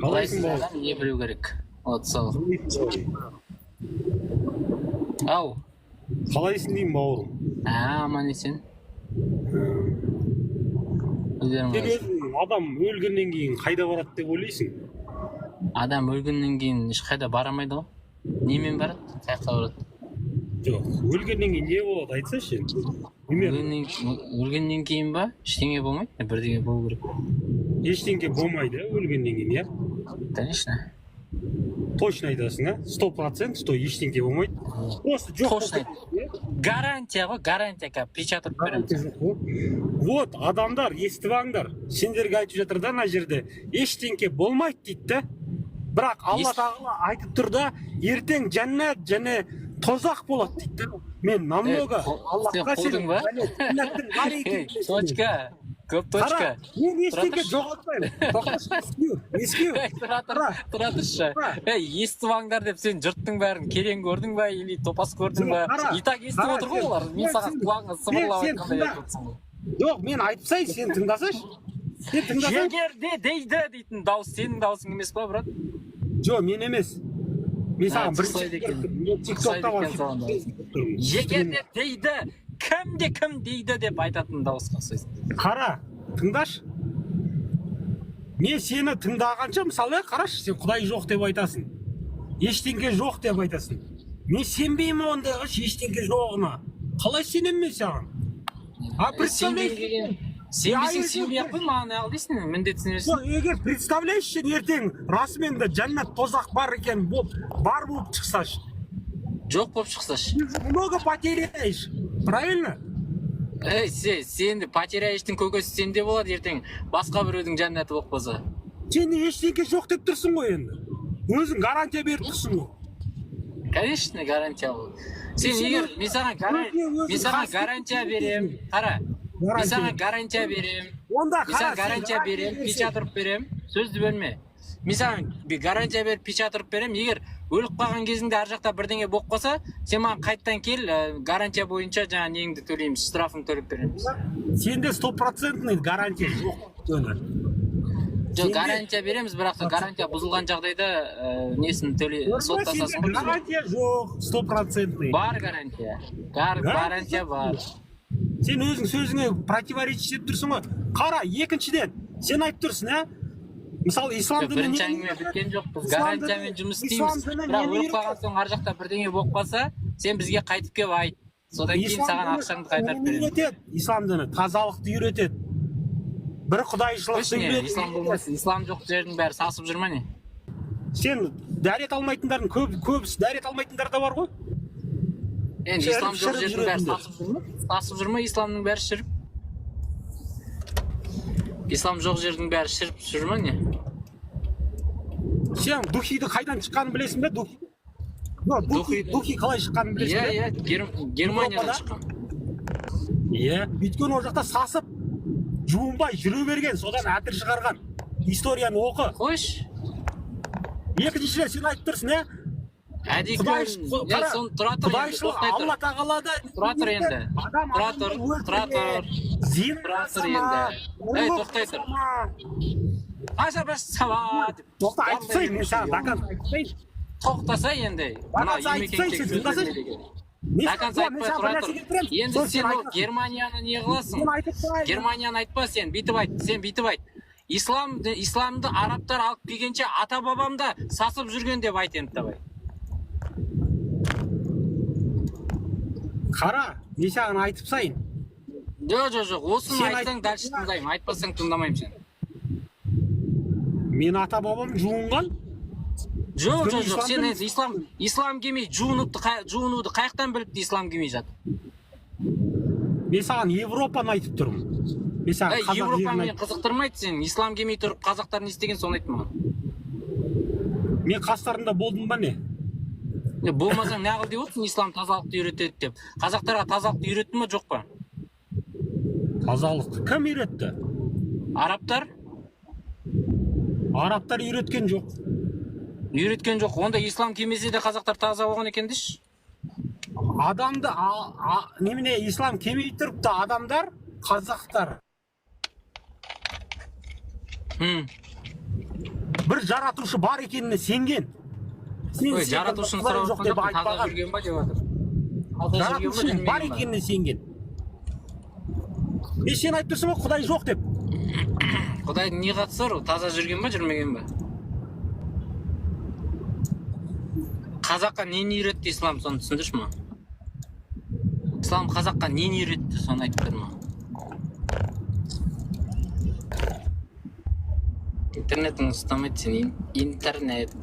Қалайсың бауырым? Не білу керек? Вот сол. Ау. Қалайсың деймін бауырым? Аман есен. Сен өзің адам өлгеннен кейін қайда барады деп ойлайсың? Адам өлгеннен кейін ешқайда барамайды ғой. Немен барады? Қаяққа барады? Жоқ, өлгеннен кейін не болады айтсашы енді. Өлгеннен кейін ба? Ештеңе болмайды. Бірдеңе болу керек. Ештеңе болмайды, өлгеннен кейін, иә? Конечно. Точно айтасың, а? 100%, что ештеңе болмайды. Просто жоқ. Точно. Гарантия ғой, гарантия. Печатып береміз. Вот, адамдар, естіп алыңдар. Сендерге айтып жатыр да мына жерде. Ештеңе болмайды дейді да. Бірақ Алла тағала айтып тұр да, ертең жәннат және тозақ болады дейді. Мен намного Аллахқа сенемін. Точка. Көп точка. Мен ештеңе жоғалтпаймын. Ескеу. Тұра тұршы. Естіп алыңдар деп сен жұрттың бәрін керең көрдің ба, или топас көрдің ба? Итак естіп отыр ғой олар. Мен саған құлағыңа сыбырлап айтқандай айтып отырсың ғой. Жоқ, мен айтып сайын, сен тыңдасайшы. Егерде дейді дейтін дауыс сенің дауысың емес па, брат? Жоқ, мен емес. Мен саған бір тиктокта бар. Егерде дейді, кімде кім дейді деп айтатын дауысқа ұқсайсың. Қара, тыңдашы. Мен сені тыңдағанша, мысалы, қарашы, сен Құдай жоқ деп айтасың. Ештеңе жоқ деп айтасың. Мен сенбеймін ондайға, ештеңе жоғына. Қалай сенемін мен саған? Сенбесең сенбей-ақ қой, маған ағыл дейсің, міндетсінесің. Егер представляешь, ертең расымен де жәннат тозақ бар екен, бар болып шықсашы. Жоқ болып шықсашы. Много потеряешь, правильно? Сенді потеряешьтің көкесі сенде болады ертең, басқа біреудің жәннаты болып қалса. Сен ештеңе жоқ деп тұрсың ғой енді. Өзің гарантия беріп тұрсың ғой. Конечно, гарантия ол. Сен егер мен саған гарантия берем, қара. Мен саған гарантия берем. Мен саған гарантия берем, печат ұрып берем. Сөзді бөлме. Мен саған гарантия беріп, печат ұрып берем. Егер өліп қалған кезіңде ар жақта бірдеңе болып қалса, сен маған қайттан кел, гарантия бойынша жаңа неңді төлейміз, штрафын төлеп береміз. Сенде 100% гарантия жоқ. Жоқ, гарантия береміз, бірақ гарантия бұзылған жағдайда несін соттасасың. Гарантия жоқ, 100%. Бар гарантия. Гарантия бар. Сен өзің сөзіңе противоречить етіп тұрсың ғой. Қара, екіншіден, сен айтып тұрсың, ә? Мысалы, ислам діні... Бірінші әңгіме біткен жоқ, біз гарантиямен жұмыс істейміз. Бірақ өліп қалған соң ар жақта бірдеңе болып қалса, сен бізге қайтып кеп айт. Содан кейін саған ақшаңды қайтарып беремін. Ислам діні тазалықты үйретеді. Бір құдайшылықты үйретеді. Ислам болмасын, ислам жоқ жердің бәрі сасып жүр ма не? Сен дәрет алмайтындардың көбісі дәрет алмайтындар да бар ғой? Енді ислам жоқ жердің бәрі сасып жүр ма? Сасып жүр ма исламның бәрі шіріп? Ислам жоқ жердің бәрі шіріп жүр ма не? Сен духиді қайдан шыққанын білесің бе? Духи қалай шыққанын білесің бе? Иә, Германиядан шыққан. Иә, өйткені ол жақта сасып жуынбай жүре берген, содан әтір шығарған. Историяны оқы. Қойш. Екіншіден сен айтып тұрсың, ә? Құдайшылық Алла тағалада... Тұра тұр енді. Тоқтай тұр. Аша баш сава деп. Тоқта айтпайын, мен саған дакан айтпайын. Тоқтаса енді. Дакан айтпай тұра тұр. Енді сен Германияны не қыласың? Германияны айтпа сен, бүйтіп айт, сен бүйтіп айт. Исламды арабтар алып келгенше ата бабамда сасып жүрген деп айт енді давай. Қара, мен саған айтып сайын. Жоқ, осыны айтсаң дәлші тыңдаймын, айтпасаң тыңдамаймын сен. Мен ата бабам жуынған? Жоқ, сен ислам келмей жуынуды қаяқтан біліпті ислам келмей жатыр? Мен саған Европаны айтып тұрмын. Европа мен қызықтырмайды сен, ислам келмей тұрып қазақтар не істеген соны айт маған. Мен қастарында болдым ба не? Болмасаң не қыл деп отырсың, ислам тазалықты үйретеді деп. Қазақтарға тазалықты үйретті ме, жоқ па? Тазалықты кім үйретті? Арабтар? Арабтар үйреткен жоқ. Үйреткен жоқ. Онда ислам келмесе де қазақтар таза болған екен деші? Адамды, немене ислам келмей тұрыпты адамдар, қазақтар. бір жаратушы бар екеніне сенген. Ой, жаратушыны сұрап жоқ деп таза айтпаған. жүрген ба деп жатыр. Таза жүрген ба Жаратушының бар жүрмеген ба? екеніне сенген. Сен айтып тұрсың ғой Құдай жоқ деп. Құдайдың не қатысы бар? Таза жүрген ба жүрмеген ба? Қазаққа нені үйретті ислам, соны түсіндірші ма? Ислам қазаққа нені үйретті, соны айтып бер ма? Интернетің ұстамайды сен, интернет.